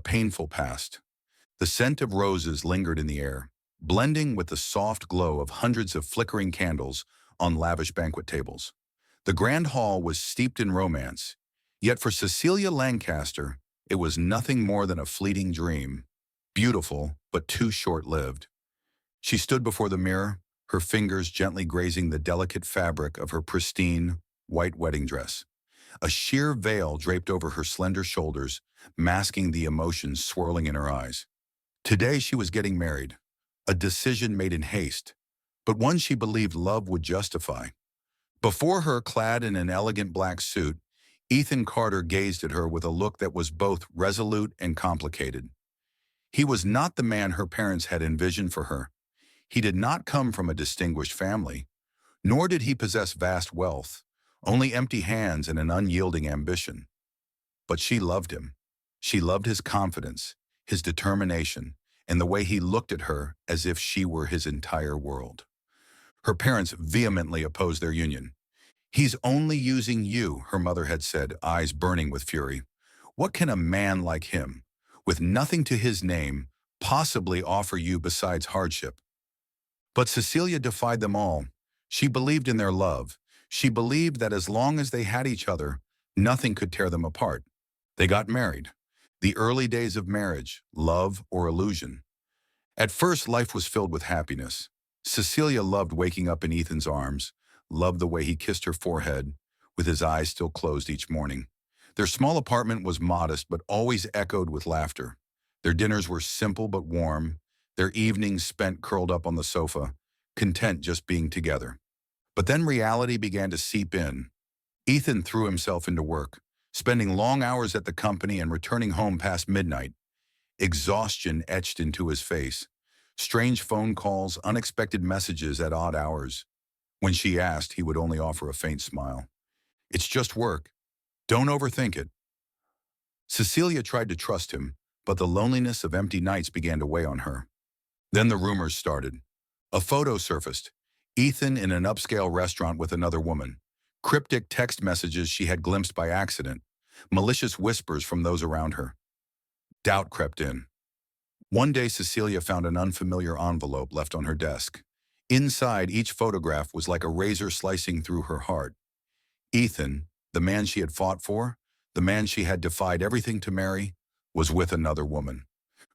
painful past. The scent of roses lingered in the air, blending with the soft glow of hundreds of flickering candles on lavish banquet tables. The grand hall was steeped in romance, yet for Cecilia Lancaster, it was nothing more than a fleeting dream, beautiful but too short-lived. She stood before the mirror, her fingers gently grazing the delicate fabric of her pristine, white wedding dress. A sheer veil draped over her slender shoulders, masking the emotions swirling in her eyes. Today she was getting married, a decision made in haste, but one she believed love would justify. Before her, clad in an elegant black suit, Ethan Carter gazed at her with a look that was both resolute and complicated. He was not the man her parents had envisioned for her. He did not come from a distinguished family, nor did he possess vast wealth, only empty hands and an unyielding ambition. But she loved him. She loved his confidence, his determination, and the way he looked at her as if she were his entire world. Her parents vehemently opposed their union. "He's only using you," her mother had said, eyes burning with fury. "What can a man like him, with nothing to his name, possibly offer you besides hardship?" But Cecilia defied them all. She believed in their love. She believed that as long as they had each other, nothing could tear them apart. They got married. The early days of marriage, love or illusion. At first, life was filled with happiness. Cecilia loved waking up in Ethan's arms, loved the way he kissed her forehead, with his eyes still closed each morning. Their small apartment was modest but always echoed with laughter. Their dinners were simple but warm, their evenings spent curled up on the sofa, content just being together. But then reality began to seep in. Ethan threw himself into work, spending long hours at the company and returning home past midnight. Exhaustion etched into his face. Strange phone calls, unexpected messages at odd hours. When she asked, he would only offer a faint smile. "It's just work. Don't overthink it." Cecilia tried to trust him, but the loneliness of empty nights began to weigh on her. Then the rumors started. A photo surfaced. Ethan in an upscale restaurant with another woman. Cryptic text messages she had glimpsed by accident. Malicious whispers from those around her. Doubt crept in. One day Cecilia found an unfamiliar envelope left on her desk. Inside, each photograph was like a razor slicing through her heart. Ethan, the man she had fought for, the man she had defied everything to marry, was with another woman.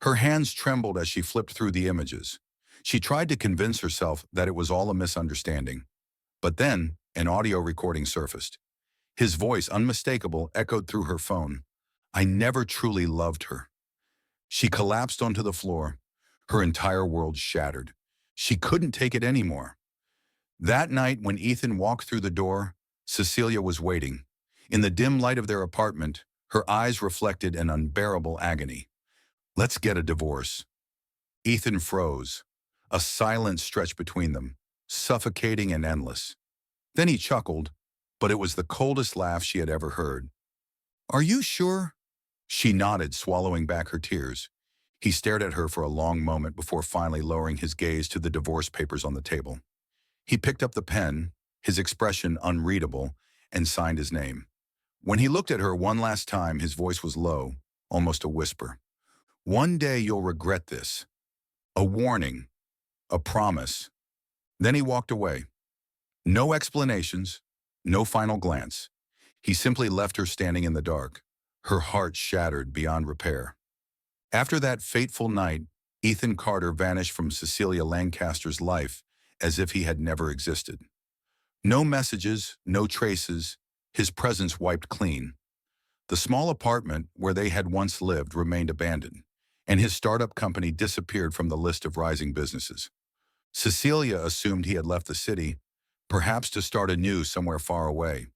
Her hands trembled as she flipped through the images. She tried to convince herself that it was all a misunderstanding. But then, an audio recording surfaced. His voice, unmistakable, echoed through her phone. "I never truly loved her." She collapsed onto the floor, her entire world shattered. She couldn't take it anymore. That night, when Ethan walked through the door, Cecilia was waiting. In the dim light of their apartment, her eyes reflected an unbearable agony. "Let's get a divorce." Ethan froze. A silence stretched between them, suffocating and endless. Then he chuckled, but it was the coldest laugh she had ever heard. "Are you sure?" She nodded, swallowing back her tears. He stared at her for a long moment before finally lowering his gaze to the divorce papers on the table. He picked up the pen, his expression unreadable, and signed his name. When he looked at her one last time, his voice was low, almost a whisper. "One day you'll regret this." A warning, a promise. Then he walked away. No explanations, no final glance. He simply left her standing in the dark, her heart shattered beyond repair. After that fateful night, Ethan Carter vanished from Cecilia Lancaster's life as if he had never existed. No messages, no traces, his presence wiped clean. The small apartment where they had once lived remained abandoned, and his startup company disappeared from the list of rising businesses. Cecilia assumed he had left the city, perhaps to start anew somewhere far away.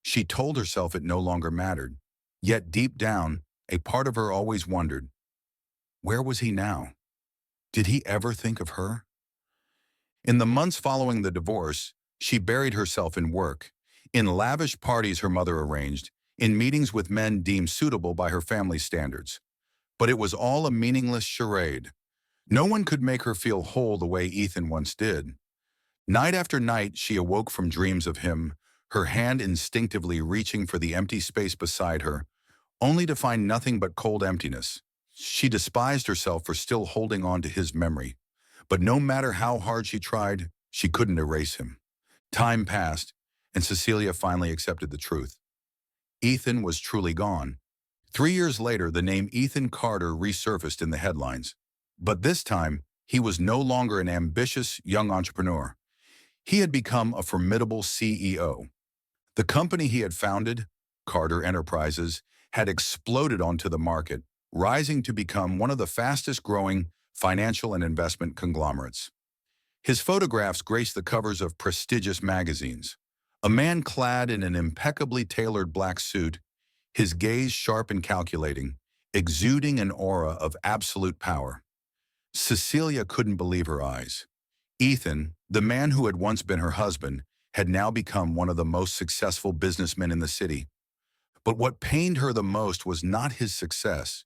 She told herself it no longer mattered, yet deep down, a part of her always wondered, where was he now? Did he ever think of her? In the months following the divorce, she buried herself in work, in lavish parties her mother arranged, in meetings with men deemed suitable by her family's standards. But it was all a meaningless charade. No one could make her feel whole the way Ethan once did. Night after night, she awoke from dreams of him, her hand instinctively reaching for the empty space beside her, only to find nothing but cold emptiness. She despised herself for still holding on to his memory. But no matter how hard she tried, she couldn't erase him. Time passed, and Cecilia finally accepted the truth. Ethan was truly gone. 3 years later, the name Ethan Carter resurfaced in the headlines. But this time, he was no longer an ambitious young entrepreneur. He had become a formidable CEO. The company he had founded, Carter Enterprises, had exploded onto the market, rising to become one of the fastest-growing financial and investment conglomerates. His photographs graced the covers of prestigious magazines. A man clad in an impeccably tailored black suit, his gaze sharp and calculating, exuding an aura of absolute power. Cecilia couldn't believe her eyes. Ethan, the man who had once been her husband, had now become one of the most successful businessmen in the city. But what pained her the most was not his success.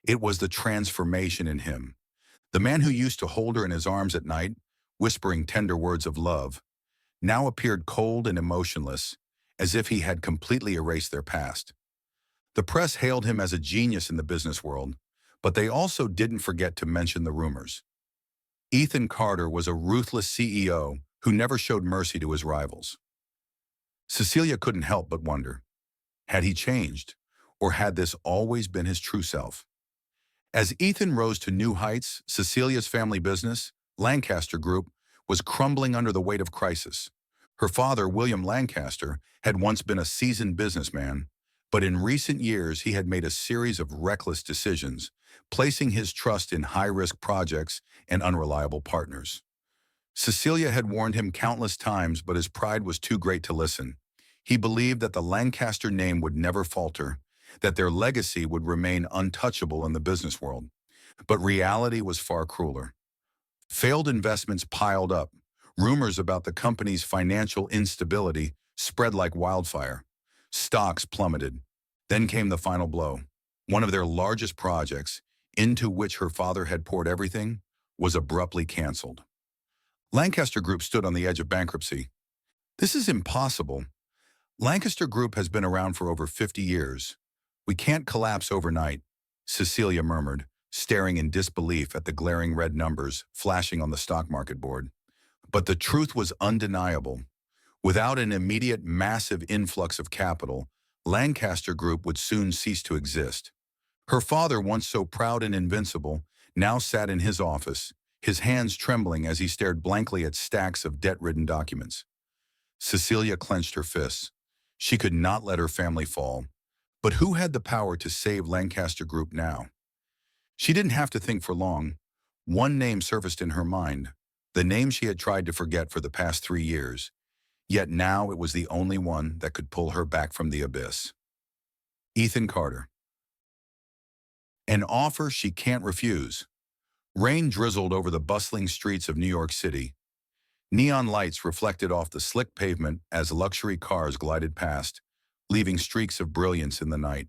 It was the transformation in him. The man who used to hold her in his arms at night, whispering tender words of love, now appeared cold and emotionless, as if he had completely erased their past. The press hailed him as a genius in the business world, but they also didn't forget to mention the rumors. Ethan Carter was a ruthless CEO who never showed mercy to his rivals. Cecilia couldn't help but wonder, had he changed, or had this always been his true self? As Ethan rose to new heights, Cecilia's family business, Lancaster Group, was crumbling under the weight of crisis. Her father, William Lancaster, had once been a seasoned businessman, but in recent years he had made a series of reckless decisions, placing his trust in high-risk projects and unreliable partners. Cecilia had warned him countless times, but his pride was too great to listen. He believed that the Lancaster name would never falter, that their legacy would remain untouchable in the business world. But reality was far crueler. Failed investments piled up. Rumors about the company's financial instability spread like wildfire. Stocks plummeted. Then came the final blow. One of their largest projects, into which her father had poured everything, was abruptly canceled. Lancaster Group stood on the edge of bankruptcy. "This is impossible. Lancaster Group has been around for over 50 years. We can't collapse overnight," Cecilia murmured, staring in disbelief at the glaring red numbers flashing on the stock market board. But the truth was undeniable. Without an immediate massive influx of capital, Lancaster Group would soon cease to exist. Her father, once so proud and invincible, now sat in his office, his hands trembling as he stared blankly at stacks of debt-ridden documents. Cecilia clenched her fists. She could not let her family fall. But who had the power to save Lancaster Group now? She didn't have to think for long. One name surfaced in her mind, the name she had tried to forget for the past 3 years. Yet now it was the only one that could pull her back from the abyss. Ethan Carter. An offer she can't refuse. Rain drizzled over the bustling streets of New York City. Neon lights reflected off the slick pavement as luxury cars glided past, leaving streaks of brilliance in the night.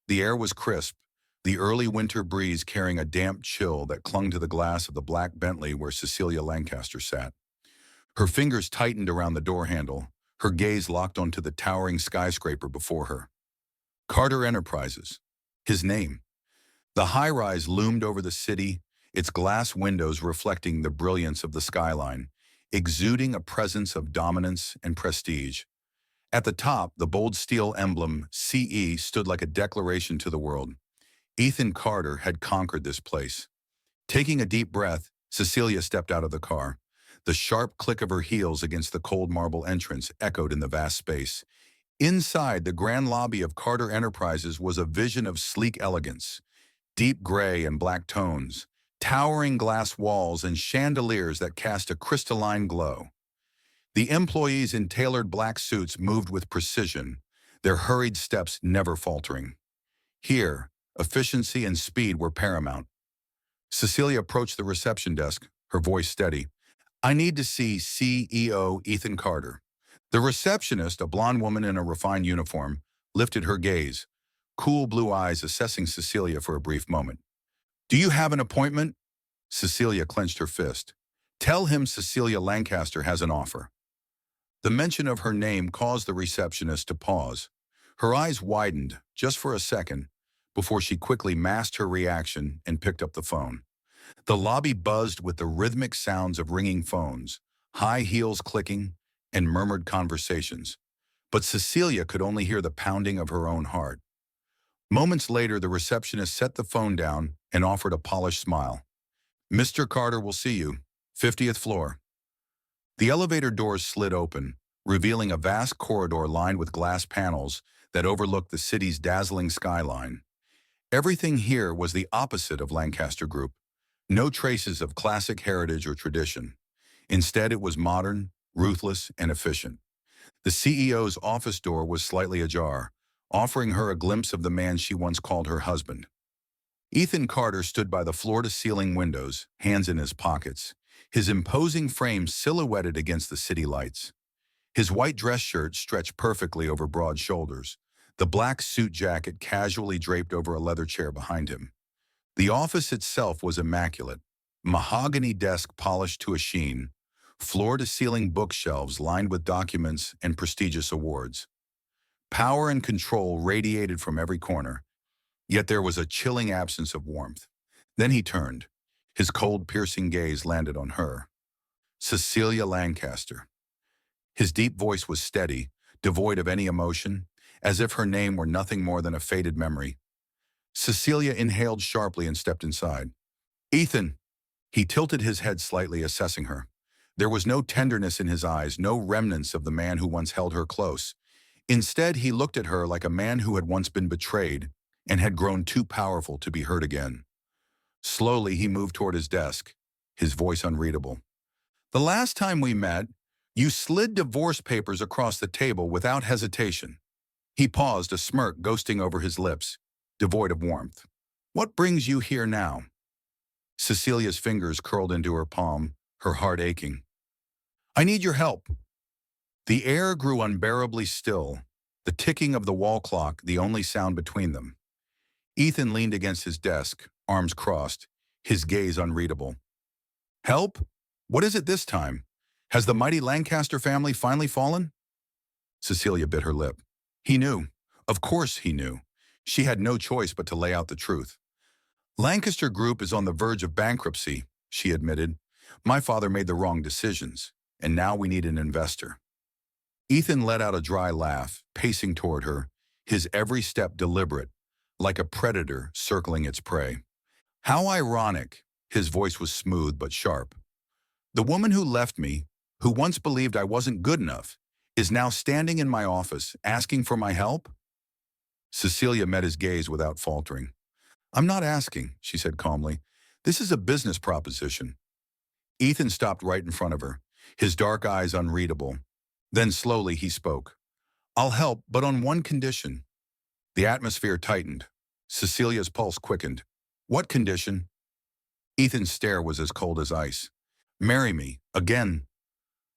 The air was crisp, the early winter breeze carrying a damp chill that clung to the glass of the black Bentley where Cecilia Lancaster sat. Her fingers tightened around the door handle, her gaze locked onto the towering skyscraper before her. Carter Enterprises. His name. The high-rise loomed over the city, its glass windows reflecting the brilliance of the skyline, exuding a presence of dominance and prestige. At the top, the bold steel emblem, CE, stood like a declaration to the world. Ethan Carter had conquered this place. Taking a deep breath, Cecilia stepped out of the car. The sharp click of her heels against the cold marble entrance echoed in the vast space. Inside, the grand lobby of Carter Enterprises was a vision of sleek elegance. Deep gray and black tones, towering glass walls and chandeliers that cast a crystalline glow. The employees in tailored black suits moved with precision, their hurried steps never faltering. Here, efficiency and speed were paramount. Cecilia approached the reception desk, her voice steady. "I need to see CEO Ethan Carter." The receptionist, a blonde woman in a refined uniform, lifted her gaze, cool blue eyes assessing Cecilia for a brief moment. "Do you have an appointment?" Cecilia clenched her fist. "Tell him Cecilia Lancaster has an offer." The mention of her name caused the receptionist to pause. Her eyes widened, just for a second, before she quickly masked her reaction and picked up the phone. The lobby buzzed with the rhythmic sounds of ringing phones, high heels clicking, and murmured conversations. But Cecilia could only hear the pounding of her own heart. Moments later, the receptionist set the phone down and offered a polished smile. "Mr. Carter will see you, 50th floor." The elevator doors slid open, revealing a vast corridor lined with glass panels that overlooked the city's dazzling skyline. Everything here was the opposite of Lancaster Group. No traces of classic heritage or tradition. Instead, it was modern, ruthless, and efficient. The CEO's office door was slightly ajar, offering her a glimpse of the man she once called her husband. Ethan Carter stood by the floor-to-ceiling windows, hands in his pockets, his imposing frame silhouetted against the city lights. His white dress shirt stretched perfectly over broad shoulders, the black suit jacket casually draped over a leather chair behind him. The office itself was immaculate, mahogany desk polished to a sheen, floor-to-ceiling bookshelves lined with documents and prestigious awards. Power and control radiated from every corner, yet there was a chilling absence of warmth. Then he turned. His cold, piercing gaze landed on her. Cecilia Lancaster. His deep voice was steady, devoid of any emotion, as if her name were nothing more than a faded memory. Cecilia inhaled sharply and stepped inside. "Ethan." He tilted his head slightly, assessing her. There was no tenderness in his eyes, no remnants of the man who once held her close. Instead, he looked at her like a man who had once been betrayed and had grown too powerful to be hurt again. Slowly, he moved toward his desk, his voice unreadable. "The last time we met, you slid divorce papers across the table without hesitation." He paused, a smirk ghosting over his lips, devoid of warmth. "What brings you here now?" Cecilia's fingers curled into her palm, her heart aching. "I need your help." The air grew unbearably still, the ticking of the wall clock the only sound between them. Ethan leaned against his desk, arms crossed, his gaze unreadable. "Help? What is it this time? Has the mighty Lancaster family finally fallen?" Cecilia bit her lip. He knew. Of course he knew. She had no choice but to lay out the truth. "Lancaster Group is on the verge of bankruptcy," she admitted. "My father made the wrong decisions, and now we need an investor." Ethan let out a dry laugh, pacing toward her, his every step deliberate, like a predator circling its prey. "How ironic." His voice was smooth but sharp. "The woman who left me, who once believed I wasn't good enough, is now standing in my office asking for my help?" Cecilia met his gaze without faltering. "I'm not asking," she said calmly. "This is a business proposition." Ethan stopped right in front of her, his dark eyes unreadable. Then slowly he spoke. "I'll help, but on one condition." The atmosphere tightened. Cecilia's pulse quickened. "What condition?" Ethan's stare was as cold as ice. "Marry me, again."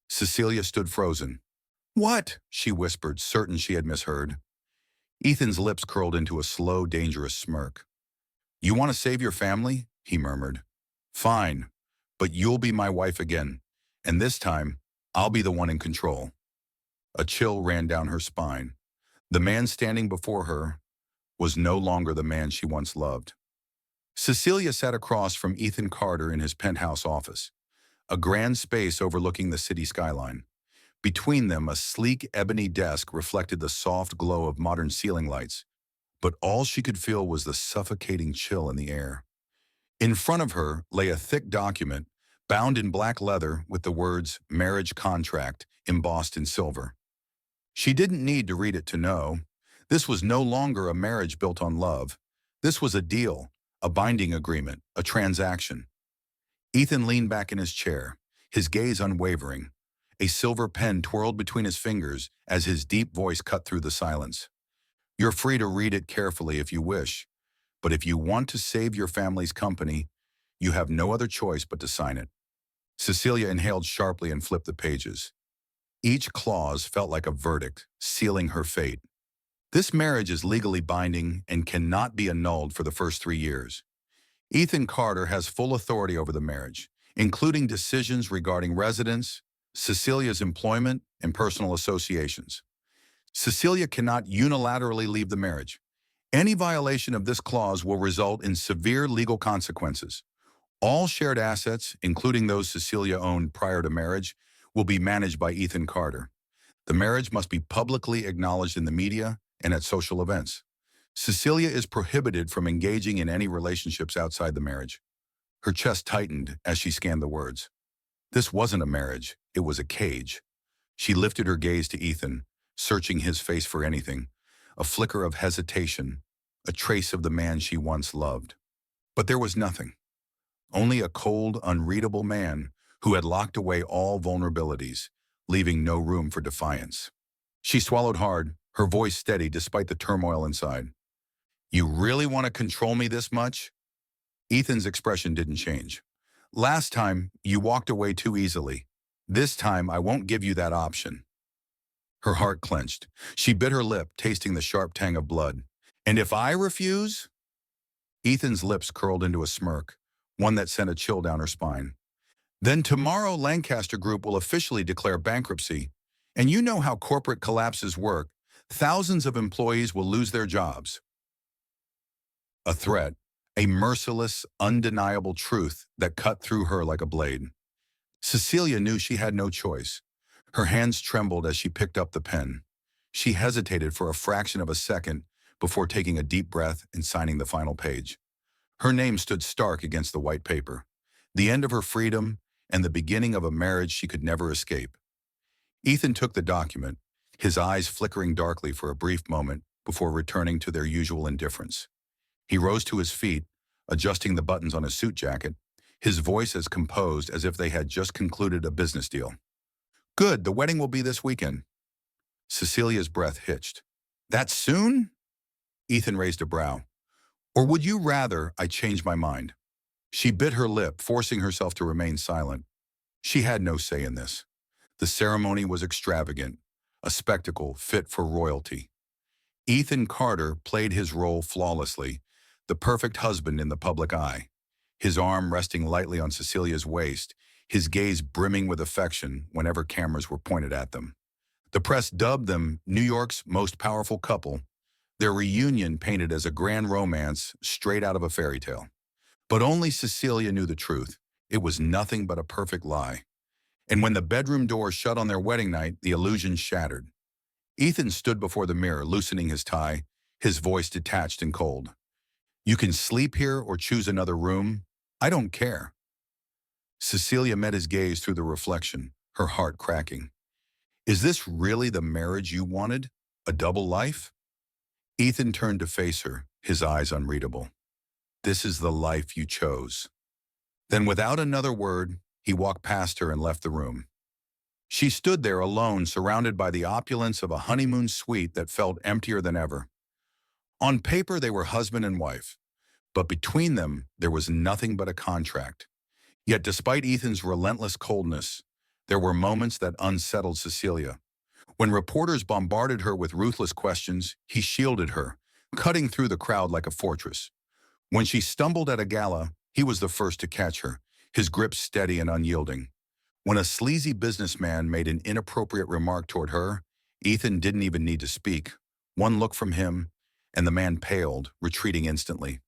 Cecilia stood frozen. "What?" she whispered, certain she had misheard. Ethan's lips curled into a slow, dangerous smirk. "You want to save your family?" he murmured. "Fine, but you'll be my wife again, and this time, I'll be the one in control." A chill ran down her spine. The man standing before her was no longer the man she once loved. Cecilia sat across from Ethan Carter in his penthouse office, a grand space overlooking the city skyline. Between them, a sleek ebony desk reflected the soft glow of modern ceiling lights, but all she could feel was the suffocating chill in the air. In front of her lay a thick document, bound in black leather with the words "marriage contract" embossed in silver. She didn't need to read it to know. This was no longer a marriage built on love. This was a deal, a binding agreement, a transaction. Ethan leaned back in his chair, his gaze unwavering. A silver pen twirled between his fingers as his deep voice cut through the silence. "You're free to read it carefully if you wish, but if you want to save your family's company, you have no other choice but to sign it." Cecilia inhaled sharply and flipped the pages. Each clause felt like a verdict, sealing her fate. This marriage is legally binding and cannot be annulled for the first 3 years. Ethan Carter has full authority over the marriage, including decisions regarding residence, Cecilia's employment, and personal associations. Cecilia cannot unilaterally leave the marriage. Any violation of this clause will result in severe legal consequences. All shared assets, including those Cecilia owned prior to marriage, will be managed by Ethan Carter. The marriage must be publicly acknowledged in the media and at social events. Cecilia is prohibited from engaging in any relationships outside the marriage. Her chest tightened as she scanned the words. This wasn't a marriage, it was a cage. She lifted her gaze to Ethan, searching his face for anything, a flicker of hesitation, a trace of the man she once loved. But there was nothing. Only a cold, unreadable man who had locked away all vulnerabilities, leaving no room for defiance. She swallowed hard, her voice steady despite the turmoil inside. You really want to control me this much? Ethan's expression didn't change. Last time, you walked away too easily. This time, I won't give you that option. Her heart clenched. She bit her lip, tasting the sharp tang of blood. And if I refuse? Ethan's lips curled into a smirk, one that sent a chill down her spine. Then tomorrow Lancaster Group will officially declare bankruptcy, and you know how corporate collapses work. Thousands of employees will lose their jobs. A threat, a merciless, undeniable truth that cut through her like a blade. Cecilia knew she had no choice. Her hands trembled as she picked up the pen. She hesitated for a fraction of a second before taking a deep breath and signing the final page. Her name stood stark against the white paper, the end of her freedom and the beginning of a marriage she could never escape. Ethan took the document, his eyes flickering darkly for a brief moment before returning to their usual indifference. He rose to his feet, adjusting the buttons on his suit jacket, his voice as composed as if they had just concluded a business deal. Good, the wedding will be this weekend. Cecilia's breath hitched. That soon? Ethan raised a brow. Or would you rather I change my mind? She bit her lip, forcing herself to remain silent. She had no say in this. The ceremony was extravagant, a spectacle fit for royalty. Ethan Carter played his role flawlessly, the perfect husband in the public eye, his arm resting lightly on Cecilia's waist, his gaze brimming with affection whenever cameras were pointed at them. The press dubbed them New York's most powerful couple, their reunion painted as a grand romance straight out of a fairy tale. But only Cecilia knew the truth. It was nothing but a perfect lie. And when the bedroom door shut on their wedding night, the illusion shattered. Ethan stood before the mirror, loosening his tie, his voice detached and cold. You can sleep here or choose another room. I don't care. Cecilia met his gaze through the reflection, her heart cracking. Is this really the marriage you wanted? A double life? Ethan turned to face her, his eyes unreadable. This is the life you chose. Then without another word, he walked past her and left the room. She stood there alone, surrounded by the opulence of a honeymoon suite that felt emptier than ever. On paper, they were husband and wife, but between them, there was nothing but a contract. Yet despite Ethan's relentless coldness, there were moments that unsettled Cecilia. When reporters bombarded her with ruthless questions, he shielded her, cutting through the crowd like a fortress. When she stumbled at a gala, he was the first to catch her, his grip steady and unyielding. When a sleazy businessman made an inappropriate remark toward her, Ethan didn't even need to speak. One look from him, and the man paled, retreating instantly.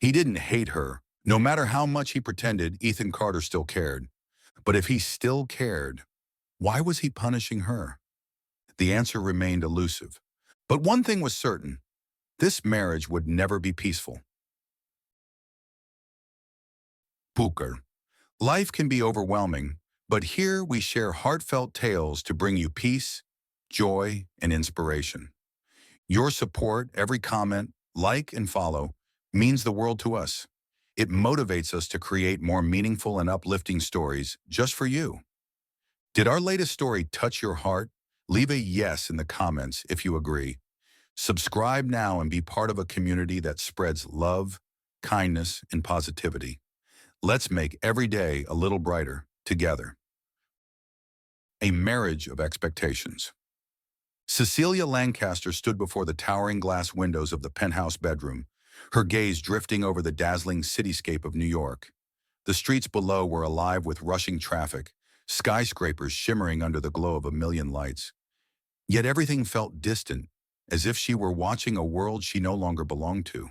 He didn't hate her. No matter how much he pretended, Ethan Carter still cared. But if he still cared, why was he punishing her? The answer remained elusive. But one thing was certain. This marriage would never be peaceful. Puker. Life can be overwhelming, but here we share heartfelt tales to bring you peace, joy, and inspiration. Your support, every comment, like, and follow means the world to us. It motivates us to create more meaningful and uplifting stories just for you. Did our latest story touch your heart? Leave a yes in the comments if you agree. Subscribe now and be part of a community that spreads love, kindness, and positivity. Let's make every day a little brighter together. A marriage of expectations. Cecilia Lancaster stood before the towering glass windows of the penthouse bedroom, her gaze drifting over the dazzling cityscape of New York. The streets below were alive with rushing traffic, skyscrapers shimmering under the glow of a million lights. Yet everything felt distant, as if she were watching a world she no longer belonged to.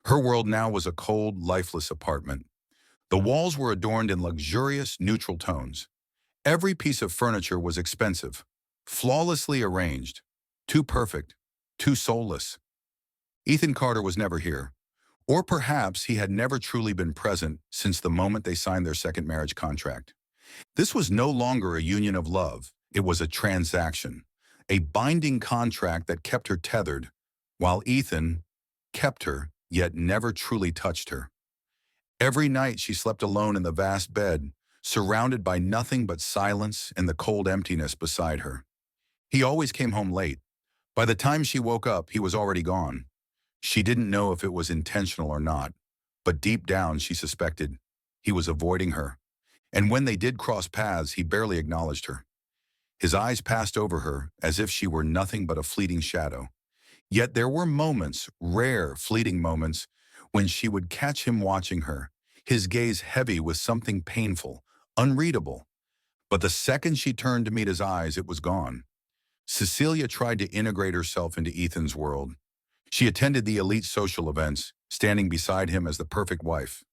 Her world now was a cold, lifeless apartment. The walls were adorned in luxurious, neutral tones. Every piece of furniture was expensive, flawlessly arranged, too perfect, too soulless. Ethan Carter was never here. Or perhaps he had never truly been present since the moment they signed their second marriage contract. This was no longer a union of love. It was a transaction, a binding contract that kept her tethered, while Ethan kept her, yet never truly touched her. Every night she slept alone in the vast bed, surrounded by nothing but silence and the cold emptiness beside her. He always came home late. By the time she woke up, he was already gone. She didn't know if it was intentional or not, but deep down she suspected he was avoiding her. And when they did cross paths, he barely acknowledged her. His eyes passed over her as if she were nothing but a fleeting shadow. Yet there were moments, rare, fleeting moments, when she would catch him watching her, his gaze heavy with something painful, unreadable. But the second she turned to meet his eyes, it was gone. Cecilia tried to integrate herself into Ethan's world. She attended the elite social events, standing beside him as the perfect wife.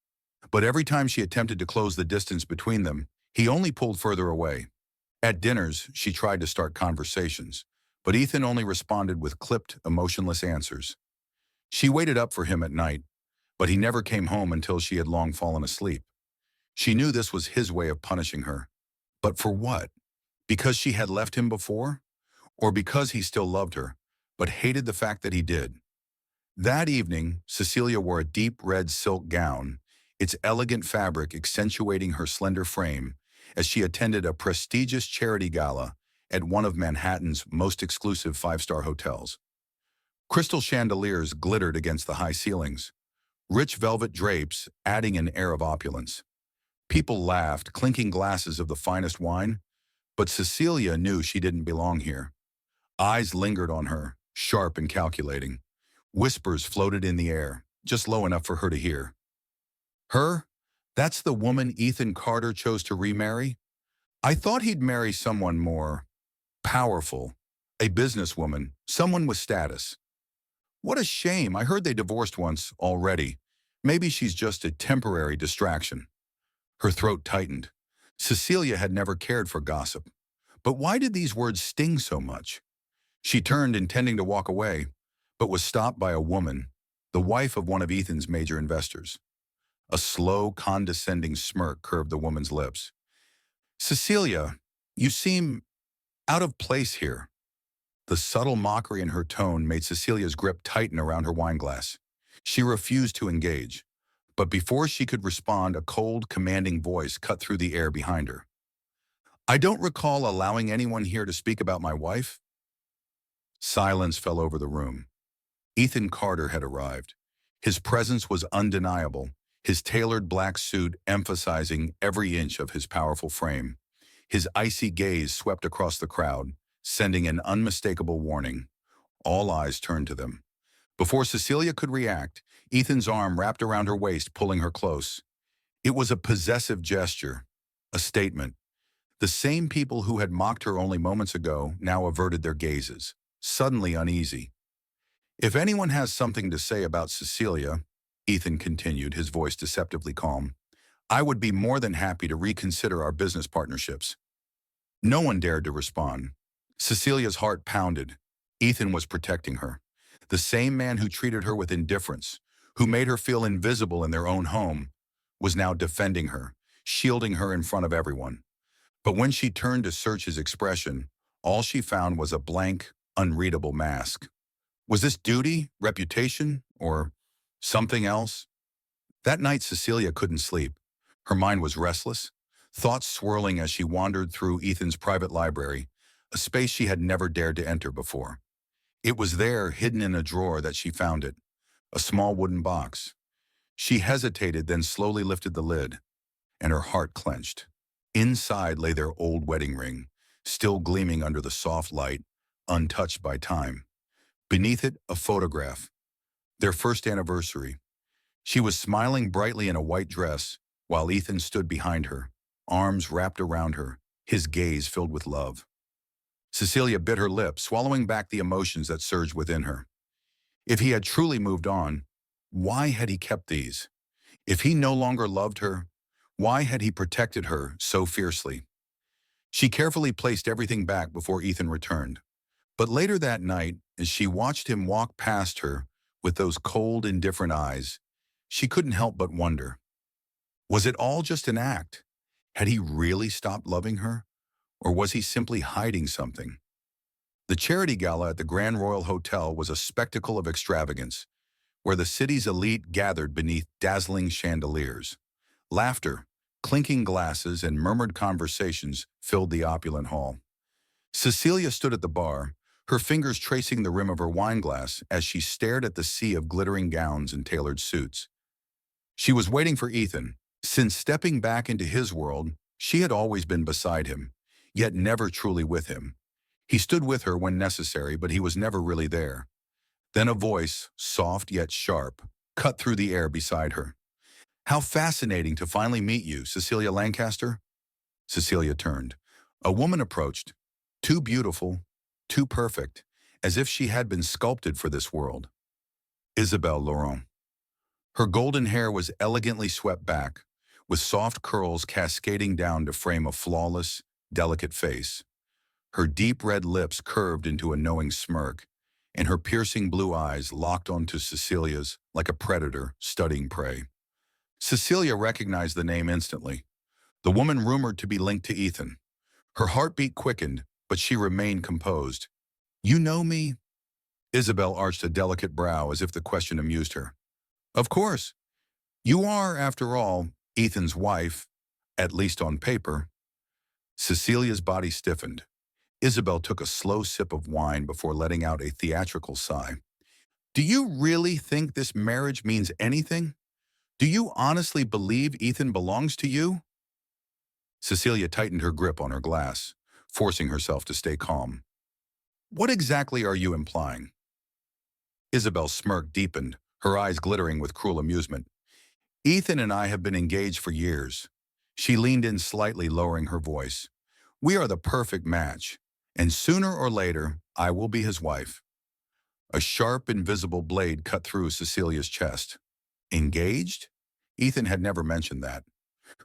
But every time she attempted to close the distance between them, he only pulled further away. At dinners, she tried to start conversations, but Ethan only responded with clipped, emotionless answers. She waited up for him at night, but he never came home until she had long fallen asleep. She knew this was his way of punishing her. But for what? Because she had left him before? Or because he still loved her, but hated the fact that he did? That evening, Cecilia wore a deep red silk gown, its elegant fabric accentuating her slender frame, as she attended a prestigious charity gala at one of Manhattan's most exclusive five-star hotels. Crystal chandeliers glittered against the high ceilings, rich velvet drapes adding an air of opulence. People laughed, clinking glasses of the finest wine, but Cecilia knew she didn't belong here. Eyes lingered on her, sharp and calculating. Whispers floated in the air, just low enough for her to hear. Her? That's the woman Ethan Carter chose to remarry? I thought he'd marry someone more powerful, a businesswoman, someone with status. What a shame. I heard they divorced once already. Maybe she's just a temporary distraction. Her throat tightened. Cecilia had never cared for gossip. But why did these words sting so much? She turned, intending to walk away, but was stopped by a woman, the wife of one of Ethan's major investors. A slow, condescending smirk curved the woman's lips. Cecilia, you seem out of place here. The subtle mockery in her tone made Cecilia's grip tighten around her wineglass. She refused to engage, but before she could respond, a cold, commanding voice cut through the air behind her. I don't recall allowing anyone here to speak about my wife. Silence fell over the room. Ethan Carter had arrived. His presence was undeniable, his tailored black suit emphasizing every inch of his powerful frame. His icy gaze swept across the crowd, sending an unmistakable warning. All eyes turned to them. Before Cecilia could react, Ethan's arm wrapped around her waist, pulling her close. It was a possessive gesture, a statement. The same people who had mocked her only moments ago now averted their gazes, suddenly uneasy. If anyone has something to say about Cecilia, Ethan continued, his voice deceptively calm, I would be more than happy to reconsider our business partnerships. No one dared to respond. Cecilia's heart pounded. Ethan was protecting her. The same man who treated her with indifference, who made her feel invisible in their own home, was now defending her, shielding her in front of everyone. But when she turned to search his expression, all she found was a blank, unreadable mask. Was this duty, reputation, or something else? That night, Cecilia couldn't sleep. Her mind was restless, thoughts swirling as she wandered through Ethan's private library, a space she had never dared to enter before. It was there, hidden in a drawer, that she found it, a small wooden box. She hesitated, then slowly lifted the lid, and her heart clenched. Inside lay their old wedding ring, still gleaming under the soft light, untouched by time. Beneath it, a photograph, their first anniversary. She was smiling brightly in a white dress, while Ethan stood behind her, arms wrapped around her, his gaze filled with love. Cecilia bit her lip, swallowing back the emotions that surged within her. If he had truly moved on, why had he kept these? If he no longer loved her, why had he protected her so fiercely? She carefully placed everything back before Ethan returned. But later that night, as she watched him walk past her with those cold, indifferent eyes, she couldn't help but wonder, was it all just an act? Had he really stopped loving her? Or was he simply hiding something? The charity gala at the Grand Royal Hotel was a spectacle of extravagance, where the city's elite gathered beneath dazzling chandeliers. Laughter, clinking glasses, and murmured conversations filled the opulent hall. Cecilia stood at the bar, her fingers tracing the rim of her wineglass as she stared at the sea of glittering gowns and tailored suits. She was waiting for Ethan. Since stepping back into his world, she had always been beside him, yet never truly with him. He stood with her when necessary, but he was never really there. Then a voice, soft yet sharp, cut through the air beside her. "How fascinating to finally meet you, Cecilia Lancaster." Cecilia turned. A woman approached, too beautiful, too perfect, as if she had been sculpted for this world. Isabelle Laurent. Her golden hair was elegantly swept back, with soft curls cascading down to frame a flawless, delicate face. Her deep red lips curved into a knowing smirk, and her piercing blue eyes locked onto Cecilia's like a predator studying prey. Cecilia recognized the name instantly. The woman rumored to be linked to Ethan. Her heartbeat quickened, but she remained composed. "You know me?" Isabel arched a delicate brow as if the question amused her. "Of course. You are, after all, Ethan's wife, at least on paper." Cecilia's body stiffened. Isabel took a slow sip of wine before letting out a theatrical sigh. "Do you really think this marriage means anything? Do you honestly believe Ethan belongs to you?" Cecilia tightened her grip on her glass, forcing herself to stay calm. "What exactly are you implying?" Isabel's smirk deepened, her eyes glittering with cruel amusement. "Ethan and I have been engaged for years." She leaned in slightly, lowering her voice. "We are the perfect match, and sooner or later, I will be his wife." A sharp, invisible blade cut through Cecilia's chest. Engaged? Ethan had never mentioned that.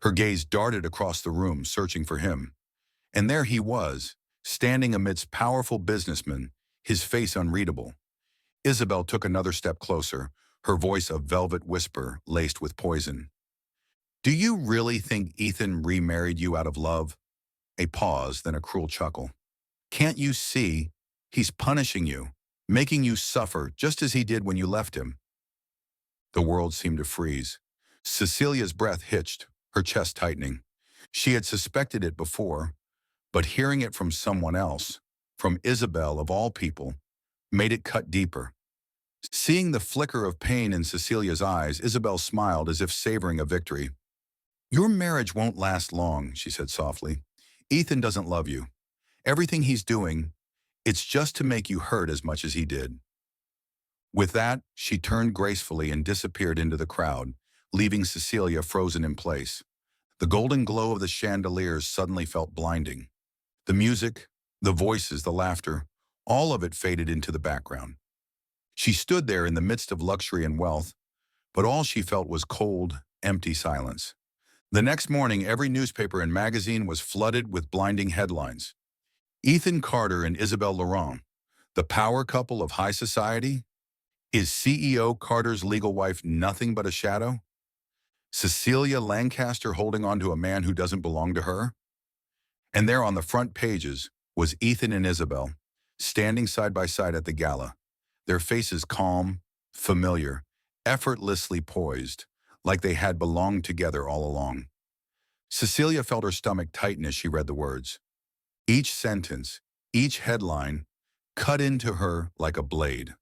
Her gaze darted across the room, searching for him. And there he was, standing amidst powerful businessmen, his face unreadable. Isabel took another step closer, her voice a velvet whisper laced with poison. "Do you really think Ethan remarried you out of love?" A pause, then a cruel chuckle. "Can't you see? He's punishing you, making you suffer just as he did when you left him." The world seemed to freeze. Cecilia's breath hitched, her chest tightening. She had suspected it before, but hearing it from someone else, from Isabel of all people, made it cut deeper. Seeing the flicker of pain in Cecilia's eyes, Isabel smiled as if savoring a victory. "Your marriage won't last long," she said softly. "Ethan doesn't love you. Everything he's doing, it's just to make you hurt as much as he did." With that, she turned gracefully and disappeared into the crowd, leaving Cecilia frozen in place. The golden glow of the chandeliers suddenly felt blinding. The music, the voices, the laughter, all of it faded into the background. She stood there in the midst of luxury and wealth, but all she felt was cold, empty silence. The next morning, every newspaper and magazine was flooded with blinding headlines. Ethan Carter and Isabel Laurent, the power couple of high society? Is CEO Carter's legal wife nothing but a shadow? Cecilia Lancaster holding on to a man who doesn't belong to her? And there on the front pages was Ethan and Isabel, standing side by side at the gala, their faces calm, familiar, effortlessly poised, like they had belonged together all along. Cecilia felt her stomach tighten as she read the words. Each sentence, each headline, cut into her like a blade.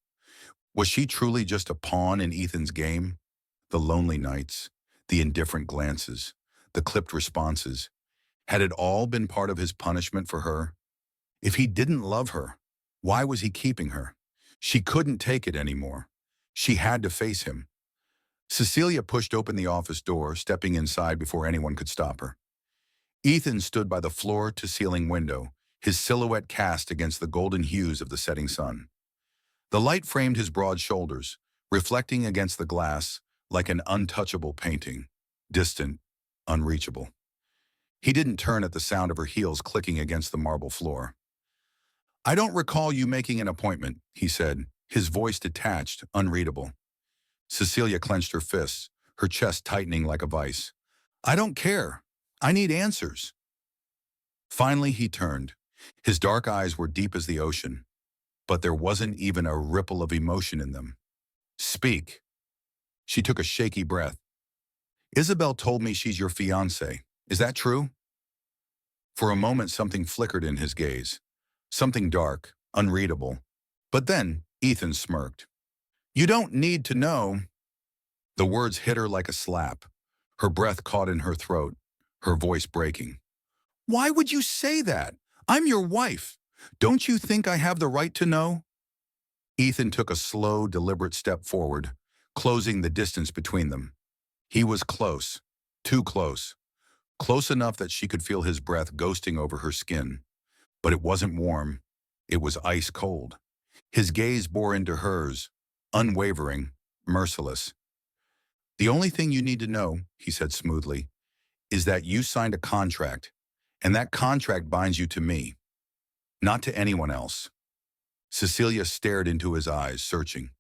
Was she truly just a pawn in Ethan's game? The lonely nights, the indifferent glances, the clipped responses. Had it all been part of his punishment for her? If he didn't love her, why was he keeping her? She couldn't take it anymore. She had to face him. Cecilia pushed open the office door, stepping inside before anyone could stop her. Ethan stood by the floor-to-ceiling window, his silhouette cast against the golden hues of the setting sun. The light framed his broad shoulders, reflecting against the glass like an untouchable painting, distant, unreachable. He didn't turn at the sound of her heels clicking against the marble floor. "I don't recall you making an appointment," he said, his voice detached, unreadable. Cecilia clenched her fists, her chest tightening like a vice. "I don't care. I need answers." Finally, he turned. His dark eyes were deep as the ocean, but there wasn't even a ripple of emotion in them. "Speak." She took a shaky breath. "Isabel told me she's your fiancé. Is that true?" For a moment, something flickered in his gaze. Something dark, unreadable. But then, Ethan smirked. "You don't need to know." The words hit her like a slap. Her breath caught in her throat, her voice breaking. "Why would you say that? I'm your wife. Don't you think I have the right to know?" Ethan took a slow, deliberate step forward, closing the distance between them. He was close, too close, close enough that she could feel his breath ghosting over her skin. But it wasn't warm, it was ice cold. His gaze bore into hers, unwavering, merciless. "The only thing you need to know," he said smoothly, "is that you signed a contract, and that contract binds you to me, not to anyone else." Cecilia stared into his eyes, searching,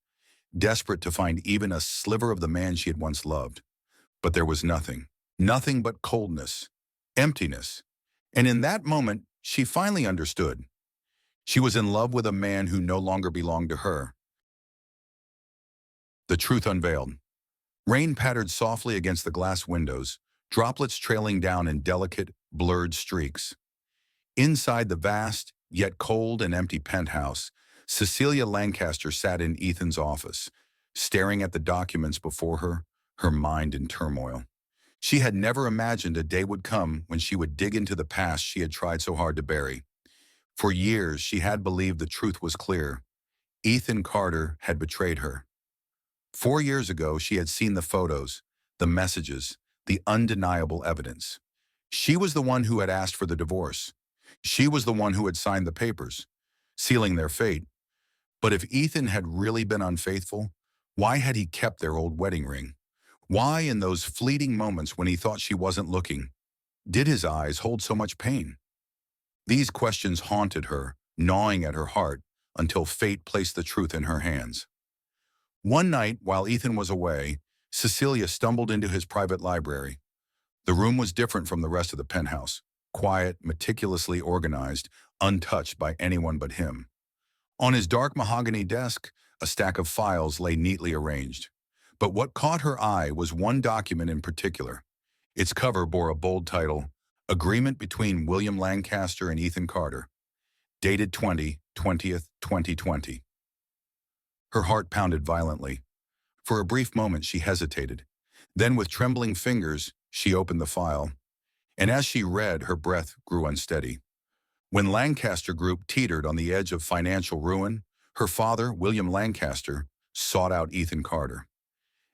desperate to find even a sliver of the man she had once loved. But there was nothing, nothing but coldness, emptiness. And in that moment, she finally understood. She was in love with a man who no longer belonged to her. The truth unveiled. Rain pattered softly against the glass windows, droplets trailing down in delicate, blurred streaks. Inside the vast, yet cold and empty penthouse, Cecilia Lancaster sat in Ethan's office, staring at the documents before her, her mind in turmoil. She had never imagined a day would come when she would dig into the past she had tried so hard to bury. For years, she had believed the truth was clear. Ethan Carter had betrayed her. 4 years ago, she had seen the photos, the messages, the undeniable evidence. She was the one who had asked for the divorce. She was the one who had signed the papers, sealing their fate. But if Ethan had really been unfaithful, why had he kept their old wedding ring? Why, in those fleeting moments when he thought she wasn't looking, did his eyes hold so much pain? These questions haunted her, gnawing at her heart, until fate placed the truth in her hands. One night, while Ethan was away, Cecilia stumbled into his private library. The room was different from the rest of the penthouse, quiet, meticulously organized, untouched by anyone but him. On his dark mahogany desk, a stack of files lay neatly arranged. But what caught her eye was one document in particular. Its cover bore a bold title, "Agreement between William Lancaster and Ethan Carter," dated 20/20/2020. Her heart pounded violently. For a brief moment, she hesitated. Then, with trembling fingers, she opened the file. And as she read, her breath grew unsteady. When Lancaster Group teetered on the edge of financial ruin, her father, William Lancaster, sought out Ethan Carter.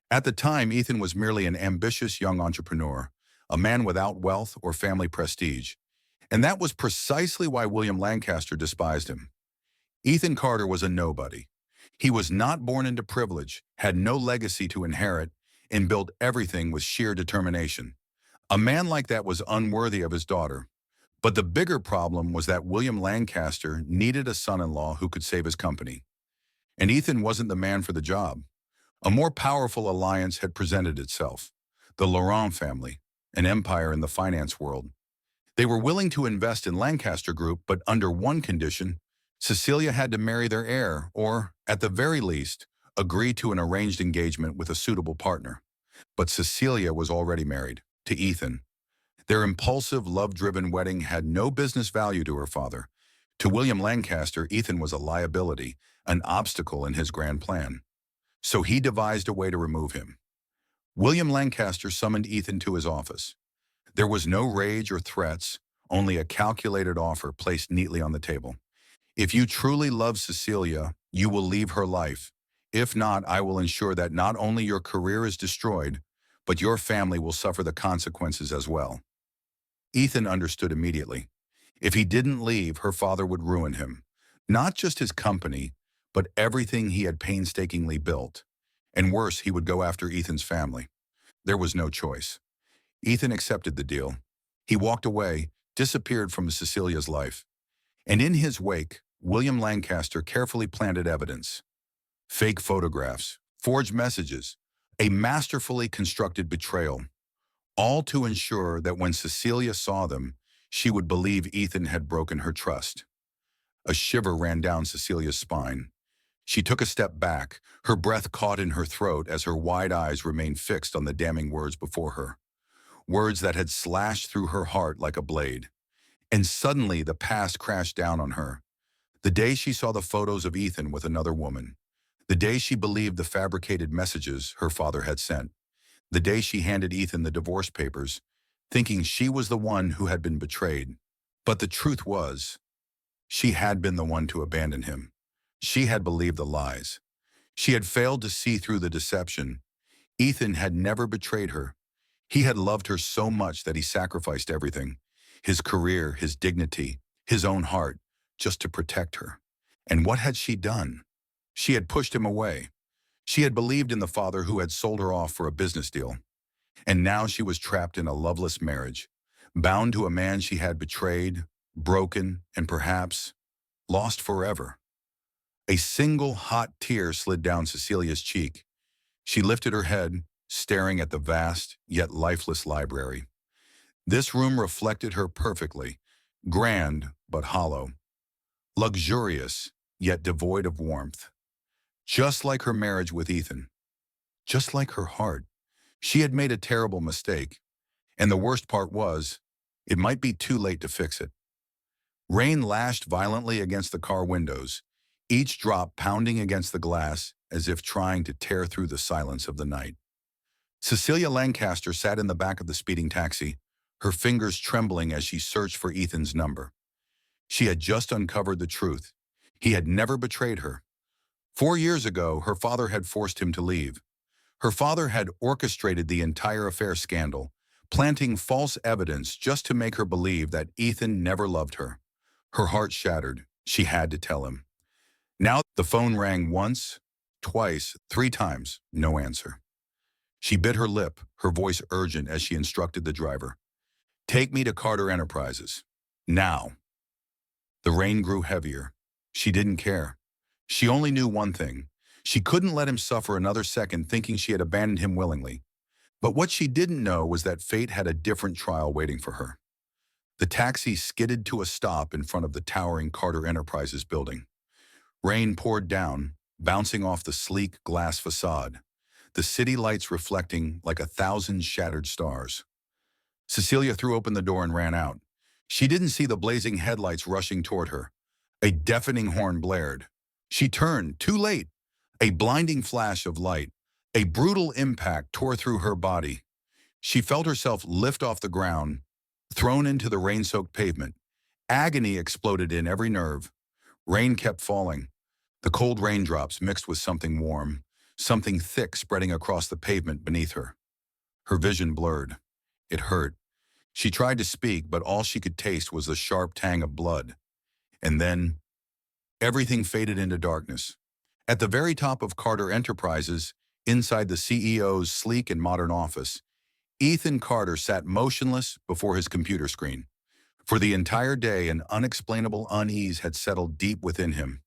At the time, Ethan was merely an ambitious young entrepreneur, a man without wealth or family prestige. And that was precisely why William Lancaster despised him. Ethan Carter was a nobody. He was not born into privilege, had no legacy to inherit, and built everything with sheer determination. A man like that was unworthy of his daughter. But the bigger problem was that William Lancaster needed a son-in-law who could save his company. And Ethan wasn't the man for the job. A more powerful alliance had presented itself. The Laurent family, an empire in the finance world. They were willing to invest in Lancaster Group, but under one condition: Cecilia had to marry their heir, or, at the very least, agree to an arranged engagement with a suitable partner. But Cecilia was already married, to Ethan. Their impulsive, love-driven wedding had no business value to her father. To William Lancaster, Ethan was a liability, an obstacle in his grand plan. So he devised a way to remove him. William Lancaster summoned Ethan to his office. There was no rage or threats, only a calculated offer placed neatly on the table. "If you truly love Cecilia, you will leave her life. If not, I will ensure that not only your career is destroyed, but your family will suffer the consequences as well." Ethan understood immediately. If he didn't leave, her father would ruin him. Not just his company, but everything he had painstakingly built. And worse, he would go after Ethan's family. There was no choice. Ethan accepted the deal. He walked away, disappeared from Cecilia's life. And in his wake, William Lancaster carefully planted evidence. Fake photographs, forged messages, a masterfully constructed betrayal, all to ensure that when Cecilia saw them, she would believe Ethan had broken her trust. A shiver ran down Cecilia's spine. She took a step back, her breath caught in her throat as her wide eyes remained fixed on the damning words before her. Words that had slashed through her heart like a blade. And suddenly the past crashed down on her. The day she saw the photos of Ethan with another woman. The day she believed the fabricated messages her father had sent. The day she handed Ethan the divorce papers, thinking she was the one who had been betrayed. But the truth was, she had been the one to abandon him. She had believed the lies. She had failed to see through the deception. Ethan had never betrayed her. He had loved her so much that he sacrificed everything. His career, his dignity, his own heart, just to protect her. And what had she done? She had pushed him away. She had believed in the father who had sold her off for a business deal. And now she was trapped in a loveless marriage, bound to a man she had betrayed, broken, and perhaps lost forever. A single hot tear slid down Cecilia's cheek. She lifted her head, staring at the vast, yet lifeless library. This room reflected her perfectly, grand but hollow, luxurious yet devoid of warmth. Just like her marriage with Ethan, just like her heart. She had made a terrible mistake, and the worst part was, it might be too late to fix it. Rain lashed violently against the car windows, each drop pounding against the glass as if trying to tear through the silence of the night. Cecilia Lancaster sat in the back of the speeding taxi, her fingers trembling as she searched for Ethan's number. She had just uncovered the truth. He had never betrayed her. 4 years ago, her father had forced him to leave. Her father had orchestrated the entire affair scandal, planting false evidence just to make her believe that Ethan never loved her. Her heart shattered. She had to tell him. Now the phone rang once, twice, 3 times, no answer. She bit her lip, her voice urgent as she instructed the driver. "Take me to Carter Enterprises. Now." The rain grew heavier. She didn't care. She only knew one thing. She couldn't let him suffer another second thinking she had abandoned him willingly. But what she didn't know was that fate had a different trial waiting for her. The taxi skidded to a stop in front of the towering Carter Enterprises building. Rain poured down, bouncing off the sleek glass facade, the city lights reflecting like 1,000 shattered stars. Cecilia threw open the door and ran out. She didn't see the blazing headlights rushing toward her. A deafening horn blared. She turned, too late. A blinding flash of light, a brutal impact tore through her body. She felt herself lift off the ground, thrown into the rain-soaked pavement. Agony exploded in every nerve. Rain kept falling. The cold raindrops mixed with something warm, something thick spreading across the pavement beneath her. Her vision blurred. It hurt. She tried to speak, but all she could taste was the sharp tang of blood. And then, everything faded into darkness. At the very top of Carter Enterprises, inside the CEO's sleek and modern office, Ethan Carter sat motionless before his computer screen. For the entire day, an unexplainable unease had settled deep within him.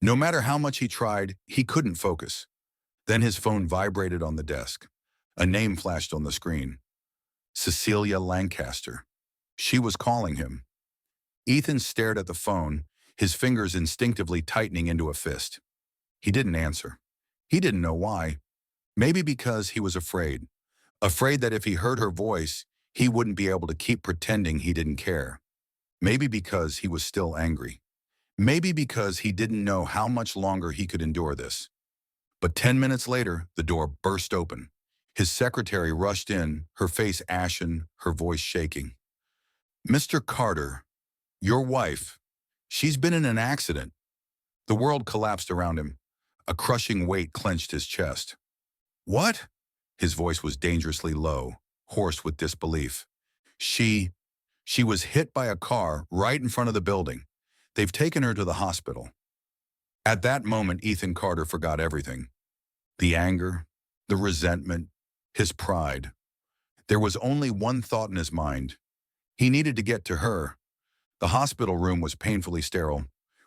No matter how much he tried, he couldn't focus. Then his phone vibrated on the desk. A name flashed on the screen. Cecilia Lancaster. She was calling him. Ethan stared at the phone, his fingers instinctively tightening into a fist. He didn't answer. He didn't know why. Maybe because he was afraid. Afraid that if he heard her voice, he wouldn't be able to keep pretending he didn't care. Maybe because he was still angry. Maybe because he didn't know how much longer he could endure this. But 10 minutes later, the door burst open. His secretary rushed in, her face ashen, her voice shaking. "Mr. Carter, your wife, she's been in an accident." The world collapsed around him. A crushing weight clenched his chest. "What?" His voice was dangerously low, hoarse with disbelief. She She was hit by a car right in front of the building. They've taken her to the hospital. At that moment, Ethan Carter forgot everything. The anger, the resentment, his pride. There was only one thought in his mind. He needed to get to her. The hospital room was painfully sterile.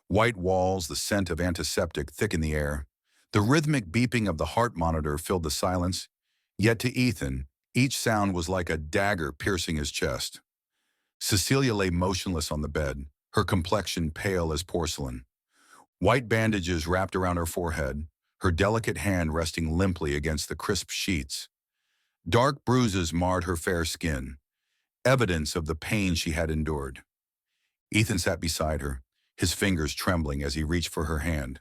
White walls, the scent of antiseptic thick in the air. The rhythmic beeping of the heart monitor filled the silence. Yet to Ethan, each sound was like a dagger piercing his chest. Cecilia lay motionless on the bed, her complexion pale as porcelain. White bandages wrapped around her forehead, her delicate hand resting limply against the crisp sheets. Dark bruises marred her fair skin, evidence of the pain she had endured. Ethan sat beside her, his fingers trembling as he reached for her hand.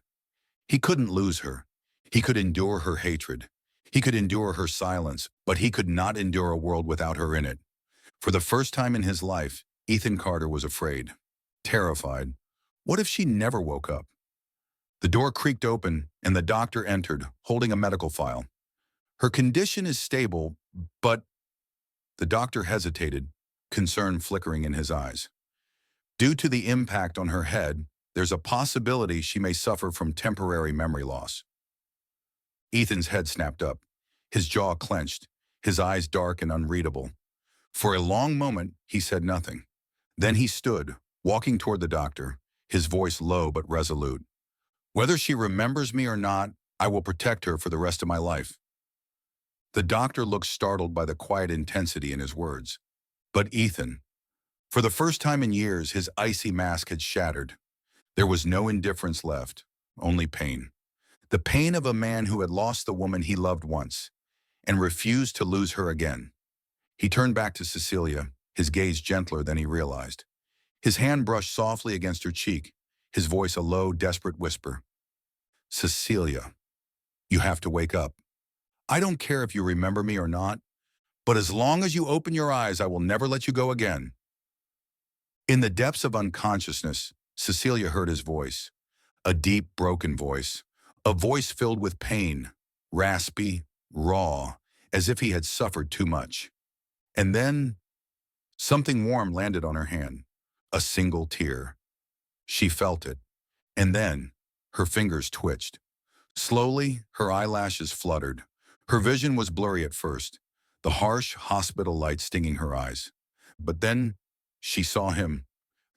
He couldn't lose her. He could endure her hatred. He could endure her silence, but he could not endure a world without her in it. For the first time in his life, Ethan Carter was afraid, terrified. What if she never woke up? The door creaked open, and the doctor entered, holding a medical file. Her condition is stable, but... The doctor hesitated, concern flickering in his eyes. Due to the impact on her head, there's a possibility she may suffer from temporary memory loss. Ethan's head snapped up, his jaw clenched, his eyes dark and unreadable. For a long moment, he said nothing. Then he stood, walking toward the doctor, his voice low but resolute. Whether she remembers me or not, I will protect her for the rest of my life. The doctor looked startled by the quiet intensity in his words. But Ethan, for the first time in years, his icy mask had shattered. There was no indifference left, only pain. The pain of a man who had lost the woman he loved once and refused to lose her again. He turned back to Cecilia, his gaze gentler than he realized. His hand brushed softly against her cheek, his voice a low, desperate whisper. Cecilia, you have to wake up. I don't care if you remember me or not, but as long as you open your eyes, I will never let you go again. In the depths of unconsciousness, Cecilia heard his voice, a deep, broken voice, a voice filled with pain, raspy, raw, as if he had suffered too much. And then, something warm landed on her hand, a single tear. She felt it, and then, her fingers twitched. Slowly, her eyelashes fluttered. Her vision was blurry at first, the harsh hospital light stinging her eyes. But then, she saw him.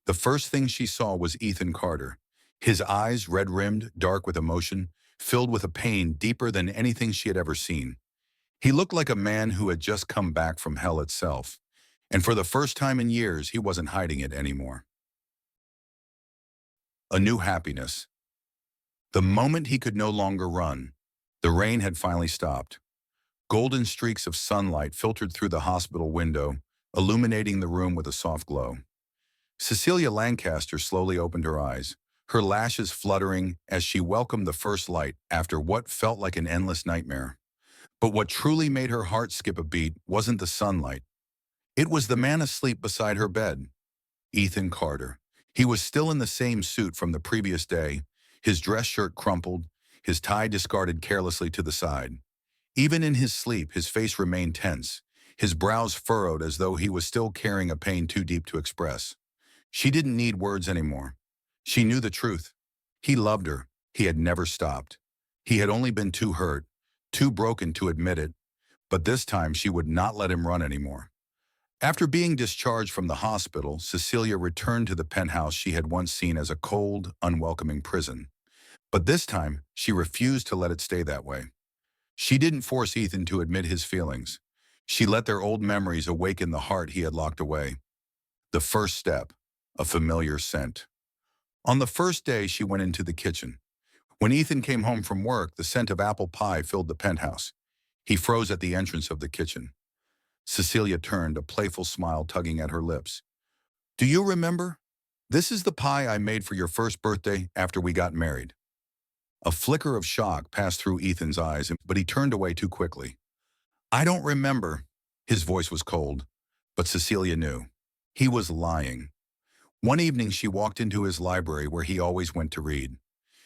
The first thing she saw was Ethan Carter, his eyes red-rimmed, dark with emotion, filled with a pain deeper than anything she had ever seen. He looked like a man who had just come back from hell itself, and for the first time in years, he wasn't hiding it anymore. A new happiness. The moment he could no longer run, the rain had finally stopped. Golden streaks of sunlight filtered through the hospital window, illuminating the room with a soft glow. Cecilia Lancaster slowly opened her eyes, her lashes fluttering as she welcomed the first light after what felt like an endless nightmare. But what truly made her heart skip a beat wasn't the sunlight. It was the man asleep beside her bed, Ethan Carter. He was still in the same suit from the previous day, his dress shirt crumpled, his tie discarded carelessly to the side. Even in his sleep, his face remained tense, his brows furrowed as though he was still carrying a pain too deep to express. She didn't need words anymore. She knew the truth. He loved her. He had never stopped. He had only been too hurt, too broken to admit it, but this time she would not let him run anymore. After being discharged from the hospital, Cecilia returned to the penthouse she had once seen as a cold, unwelcoming prison. But this time, she refused to let it stay that way. She didn't force Ethan to admit his feelings. She let their old memories awaken the heart he had locked away. The first step, a familiar scent. On the first day, she went into the kitchen. When Ethan came home from work, the scent of apple pie filled the penthouse. He froze at the entrance of the kitchen. Cecilia turned, a playful smile tugging at her lips. Do you remember? This is the pie I made for your first birthday after we got married. A flicker of shock passed through Ethan's eyes, but he turned away too quickly. I don't remember. His voice was cold, but Cecilia knew. He was lying. One evening, she walked into his library where he always went to read.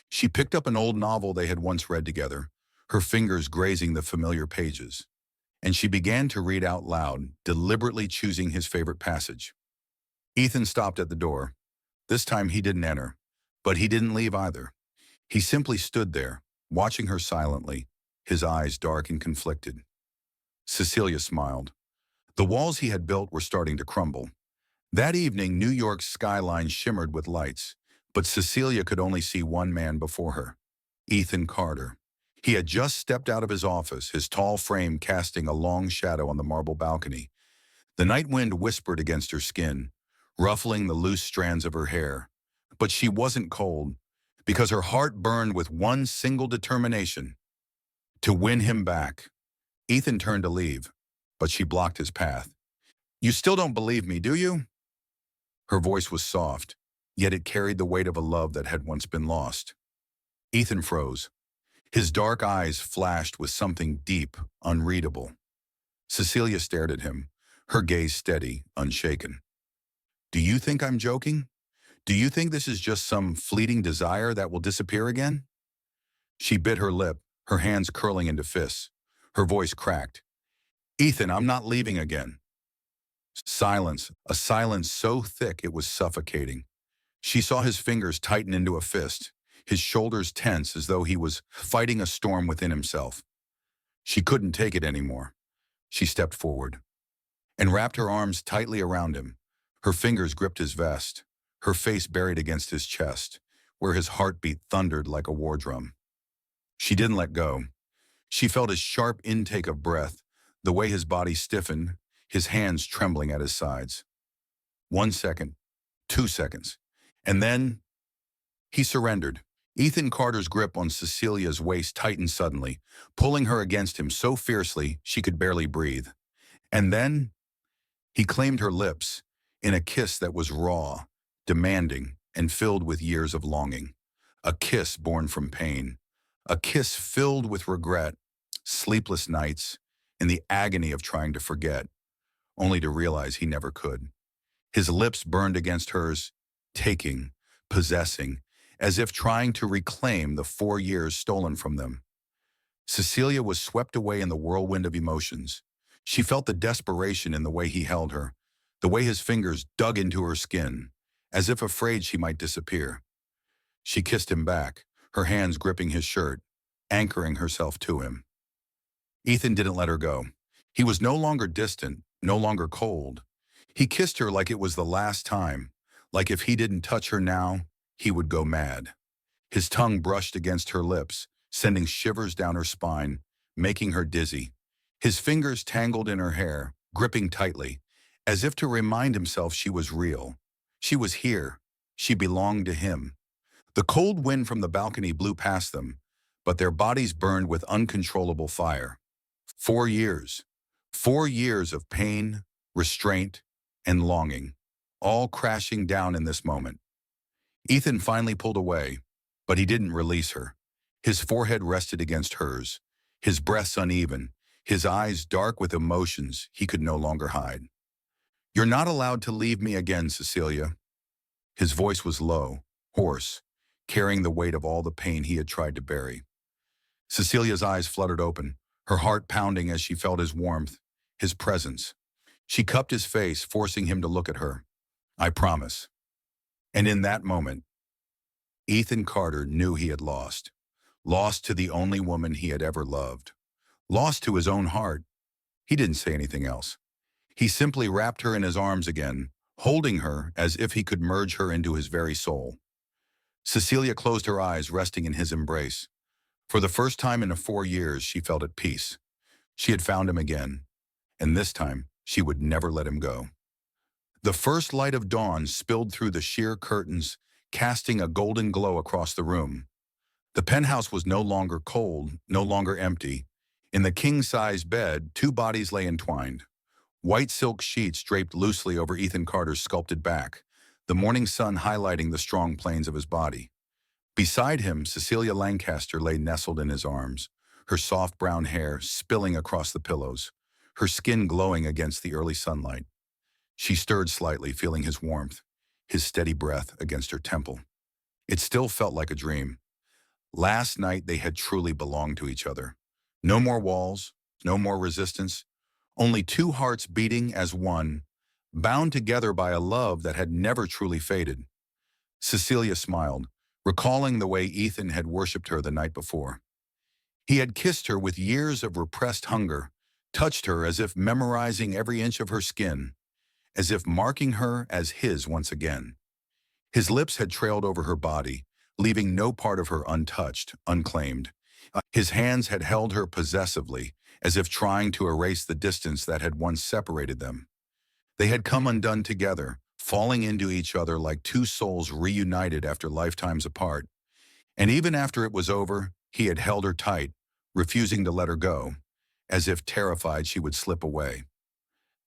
She picked up an old novel they had once read together, her fingers grazing the familiar pages. And she began to read out loud, deliberately choosing his favorite passage. Ethan stopped at the door. This time he didn't enter, but he didn't leave either. He simply stood there, watching her silently, his eyes dark and conflicted. Cecilia smiled. The walls he had built were starting to crumble. That evening, New York's skyline shimmered with lights, but Cecilia could only see one man before her, Ethan Carter. He had just stepped out of his office, his tall frame casting a long shadow on the marble balcony. The night wind whispered against her skin, ruffling the loose strands of her hair. But she wasn't cold, because her heart burned with one single determination: to win him back. Ethan turned to leave, but she blocked his path. "You still don't believe me, do you?" Her voice was soft, yet it carried the weight of a love that had once been lost. Ethan froze. His dark eyes flashed with something deep, unreadable. Cecilia stared at him, her gaze steady, unshaken. "Do you think I'm joking? Do you think this is just some fleeting desire that will disappear again?" She bit her lip, her hands curling into fists. Her voice cracked. "Ethan, I'm not leaving again." Silence, a silence so thick it was suffocating. She saw his fingers tighten into a fist, his shoulders tense as though he was fighting a storm within himself. She couldn't take it anymore. She stepped forward and wrapped her arms tightly around him. Her fingers gripped his vest, her face buried against his chest, where his heartbeat thundered like a war drum. She didn't let go. She felt his sharp intake of breath, the way his body stiffened, his hands trembling at his sides. 1 second, 2 seconds, and then he surrendered. Ethan Carter's grip on Cecilia's waist tightened suddenly, pulling her against him so fiercely she could barely breathe. And then he claimed her lips in a kiss that was raw, demanding, and filled with years of longing. A kiss born from pain. A kiss filled with regret, sleepless nights, and the agony of trying to forget, only to realize he never could. His lips burned against hers, taking, possessing, as if trying to reclaim the 4 years stolen from them. Cecilia was swept away in the whirlwind of emotions. She felt the desperation in the way he held her, the way his fingers dug into her skin, as if afraid she might disappear. She kissed him back, her hands gripping his shirt, anchoring herself to him. Ethan didn't let her go. He was no longer distant, no longer cold. He kissed her like it was the last time, like if he didn't touch her now, he would go mad. His tongue brushed against her lips, sending shivers down her spine, making her dizzy. His fingers tangled in her hair, gripping tightly, as if to remind himself she was real. She was here. She belonged to him. The cold wind from the balcony blew past them, but their bodies burned with uncontrollable fire. 4 years. 4 years of pain, restraint, and longing, all crashing down in this moment. Ethan finally pulled away, but he didn't release her. His forehead rested against hers, his breaths uneven, his eyes dark with emotions he could no longer hide. "You're not allowed to leave me again, Cecilia." His voice was low, hoarse, carrying the weight of all the pain he had tried to bury. Cecilia's eyes fluttered open, her heart pounding as she felt his warmth, his presence. She cupped his face, forcing him to look at her. "I promise." And in that moment, Ethan Carter knew he had lost. Lost to the only woman he had ever loved. Lost to his own heart. He didn't say anything else. He simply wrapped her in his arms again, holding her as if he could merge her into his very soul. Cecilia closed her eyes, resting in his embrace. For the first time in 4 years, she felt at peace. She had found him again, and this time, she would never let him go. The first light of dawn spilled through the sheer curtains, casting a golden glow across the room. The penthouse was no longer cold, no longer empty. In the king-size bed, 2 bodies lay entwined. White silk sheets draped loosely over Ethan Carter's sculpted back, the morning sun highlighting the strong planes of his body. Beside him, Cecilia Lancaster lay nestled in his arms, her soft brown hair spilling across the pillows, her skin glowing against the early sunlight. She stirred slightly, feeling his warmth, his steady breath against her temple. It still felt like a dream. Last night they had truly belonged to each other. No more walls, no more resistance, only 2 hearts beating as one, bound together by a love that had never truly faded. Cecilia smiled, recalling the way Ethan had worshipped her the night before. He had kissed her with years of repressed hunger, touched her as if memorizing every inch of her skin, as if marking her as his once again. His lips had trailed over her body, leaving no part of her untouched, unclaimed. His hands had held her possessively, as if trying to erase the distance that had once separated them. They had come undone together, falling into each other like two souls reunited after lifetimes apart. And even after it was over, he had held her tight, refusing to let her go, as if terrified she would slip away.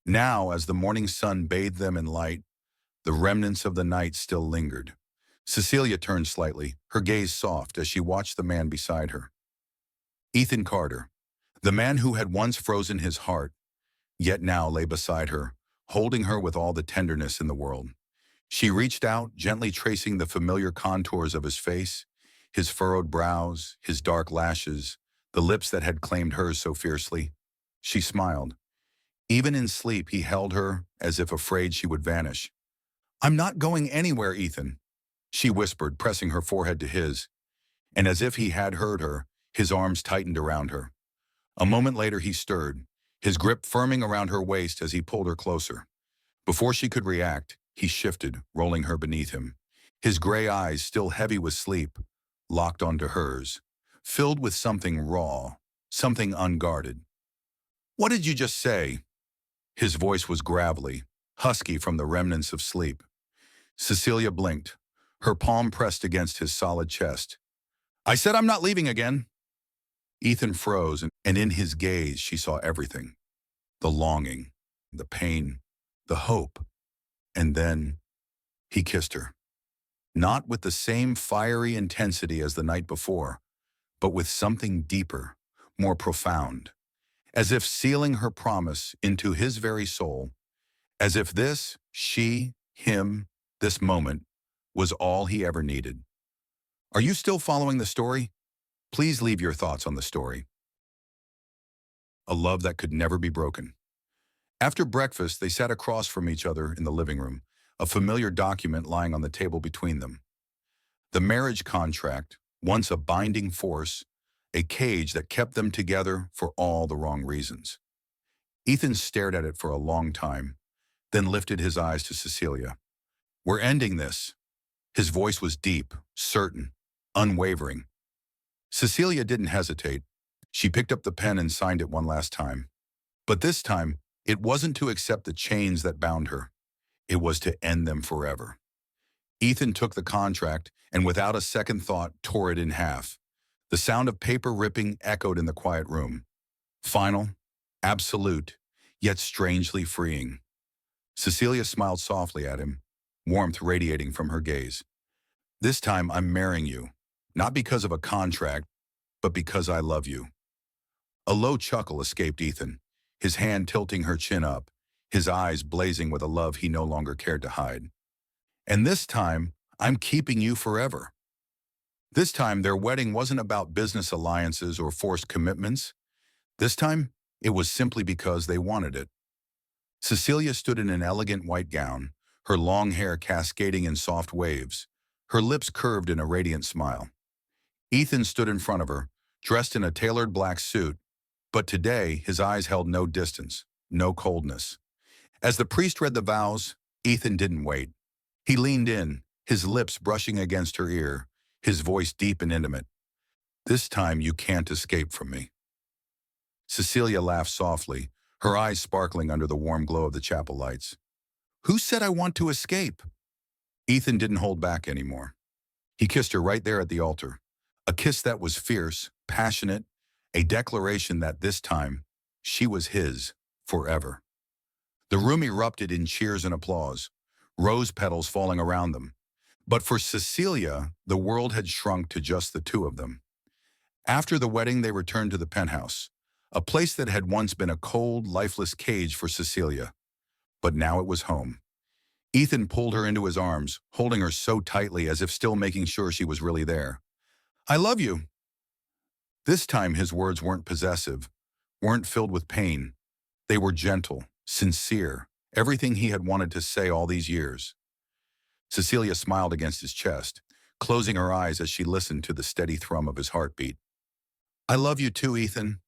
Now, as the morning sun bathed them in light, the remnants of the night still lingered. Cecilia turned slightly, her gaze soft as she watched the man beside her. Ethan Carter, the man who had once frozen his heart, yet now lay beside her, holding her with all the tenderness in the world. She reached out, gently tracing the familiar contours of his face, his furrowed brows, his dark lashes, the lips that had claimed hers so fiercely. She smiled. Even in sleep, he held her as if afraid she would vanish. "I'm not going anywhere, Ethan," she whispered, pressing her forehead to his. And as if he had heard her, his arms tightened around her. A moment later, he stirred, his grip firming around her waist as he pulled her closer. Before she could react, he shifted, rolling her beneath him. His gray eyes, still heavy with sleep, locked onto hers, filled with something raw, something unguarded. "What did you just say?" His voice was gravelly, husky from the remnants of sleep. Cecilia blinked, her palm pressed against his solid chest. "I said I'm not leaving again." Ethan froze, and in his gaze she saw everything. The longing, the pain, the hope. And then he kissed her. Not with the same fiery intensity as the night before, but with something deeper, more profound, as if sealing her promise into his very soul, as if this, she, him, this moment, was all he ever needed. Are you still following the story? Please leave your thoughts on the story. A love that could never be broken. After breakfast, they sat across from each other in the living room, a familiar document lying on the table between them. The marriage contract, once a binding force, a cage that kept them together for all the wrong reasons. Ethan stared at it for a long time, then lifted his eyes to Cecilia. "We're ending this." His voice was deep, certain, unwavering. Cecilia didn't hesitate. She picked up the pen and signed it one last time. But this time, it wasn't to accept the chains that bound her. It was to end them forever. Ethan took the contract and without a second thought tore it in half. The sound of paper ripping echoed in the quiet room. Final, absolute, yet strangely freeing. Cecilia smiled softly at him, warmth radiating from her gaze. "This time I'm marrying you, not because of a contract, but because I love you." A low chuckle escaped Ethan, his hand tilting her chin up, his eyes blazing with a love he no longer cared to hide. "And this time, I'm keeping you forever." This time, their wedding wasn't about business alliances or forced commitments. This time, it was simply because they wanted it. Cecilia stood in an elegant white gown, her long hair cascading in soft waves, her lips curved in a radiant smile. Ethan stood in front of her, dressed in a tailored black suit, but today his eyes held no distance, no coldness. As the priest read the vows, Ethan didn't wait. He leaned in, his lips brushing against her ear, his voice deep and intimate. "This time you can't escape from me." Cecilia laughed softly, her eyes sparkling under the warm glow of the chapel lights. "Who said I want to escape?" Ethan didn't hold back anymore. He kissed her right there at the altar, a kiss that was fierce, passionate, a declaration that this time she was his forever. The room erupted in cheers and applause, rose petals falling around them. But for Cecilia, the world had shrunk to just the two of them. After the wedding, they returned to the penthouse, a place that had once been a cold, lifeless cage for Cecilia. But now it was home. Ethan pulled her into his arms, holding her so tightly as if still making sure she was really there. "I love you." This time his words weren't possessive, weren't filled with pain. They were gentle, sincere, everything he had wanted to say all these years. Cecilia smiled against his chest, closing her eyes as she listened to the steady thrum of his heartbeat. I love you too, Ethan.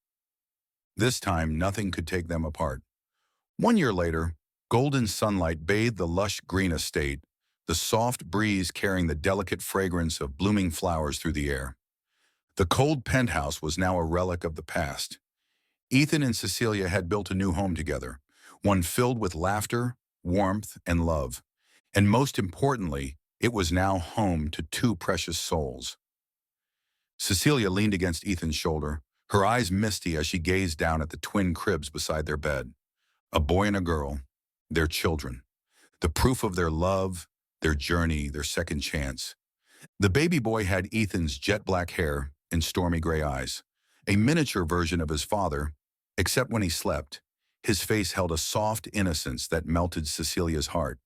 This time, nothing could take them apart. 1 year later, golden sunlight bathed the lush green estate, the soft breeze carrying the delicate fragrance of blooming flowers through the air. The cold penthouse was now a relic of the past. Ethan and Cecilia had built a new home together, one filled with laughter, warmth, and love. And most importantly, it was now home to two precious souls. Cecilia leaned against Ethan's shoulder, her eyes misty as she gazed down at the twin cribs beside their bed. A boy and a girl, their children. The proof of their love, their journey, their second chance. The baby boy had Ethan's jet black hair and stormy gray eyes, a miniature version of his father, except when he slept. His face held a soft innocence that melted Cecilia's heart.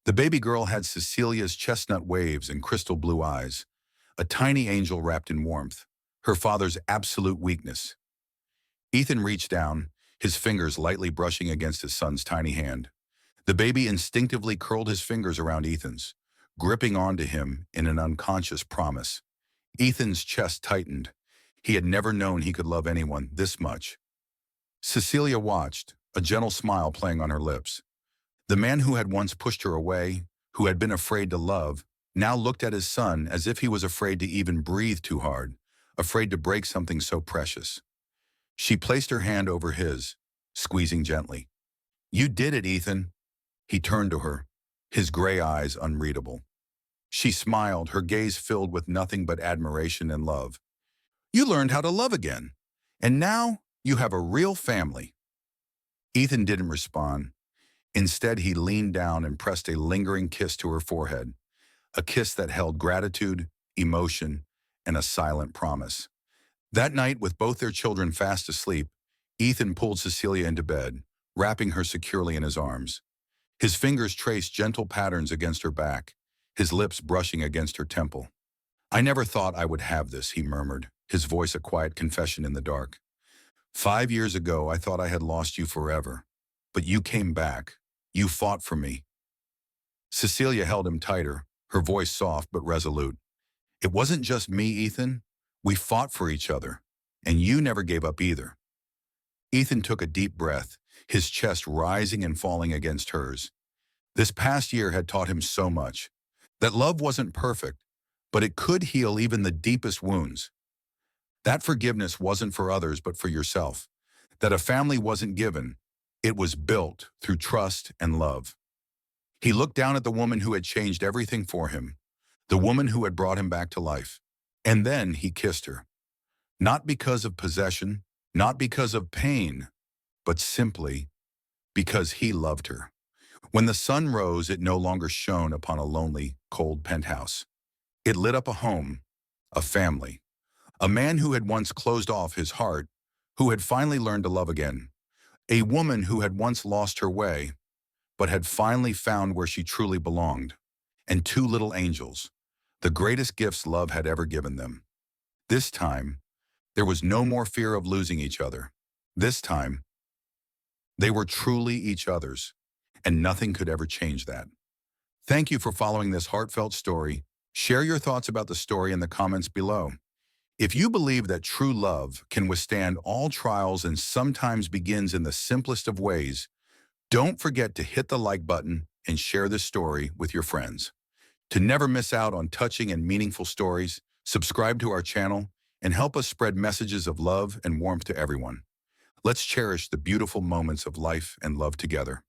The baby girl had Cecilia's chestnut waves and crystal blue eyes, a tiny angel wrapped in warmth, her father's absolute weakness. Ethan reached down, his fingers lightly brushing against his son's tiny hand. The baby instinctively curled his fingers around Ethan's, gripping onto him in an unconscious promise. Ethan's chest tightened. He had never known he could love anyone this much. Cecilia watched, a gentle smile playing on her lips. The man who had once pushed her away, who had been afraid to love, now looked at his son as if he was afraid to even breathe too hard, afraid to break something so precious. She placed her hand over his, squeezing gently. You did it, Ethan. He turned to her, his gray eyes unreadable. She smiled, her gaze filled with nothing but admiration and love. You learned how to love again, and now you have a real family. Ethan didn't respond. Instead, he leaned down and pressed a lingering kiss to her forehead, a kiss that held gratitude, emotion, and a silent promise. That night, with both their children fast asleep, Ethan pulled Cecilia into bed, wrapping her securely in his arms. His fingers traced gentle patterns against her back, his lips brushing against her temple. I never thought I would have this, he murmured, his voice a quiet confession in the dark. 5 years ago, I thought I had lost you forever, but you came back. You fought for me. Cecilia held him tighter, her voice soft but resolute. It wasn't just me, Ethan. We fought for each other, and you never gave up either. Ethan took a deep breath, his chest rising and falling against hers. This past year had taught him so much. That love wasn't perfect, but it could heal even the deepest wounds. That forgiveness wasn't for others but for yourself. That a family wasn't given, it was built through trust and love. He looked down at the woman who had changed everything for him, the woman who had brought him back to life. And then he kissed her. Not because of possession, not because of pain, but simply because he loved her. When the sun rose, it no longer shone upon a lonely, cold penthouse. It lit up a home, a family, a man who had once closed off his heart, who had finally learned to love again, a woman who had once lost her way, but had finally found where she truly belonged, and two little angels, the greatest gifts love had ever given them. This time, there was no more fear of losing each other. This time, they were truly each other's, and nothing could ever change that. Thank you for following this heartfelt story. Share your thoughts about the story in the comments below. If you believe that true love can withstand all trials and sometimes begins in the simplest of ways, don't forget to hit the like button and share this story with your friends. To never miss out on touching and meaningful stories, subscribe to our channel and help us spread messages of love and warmth to everyone. Let's cherish the beautiful moments of life and love together.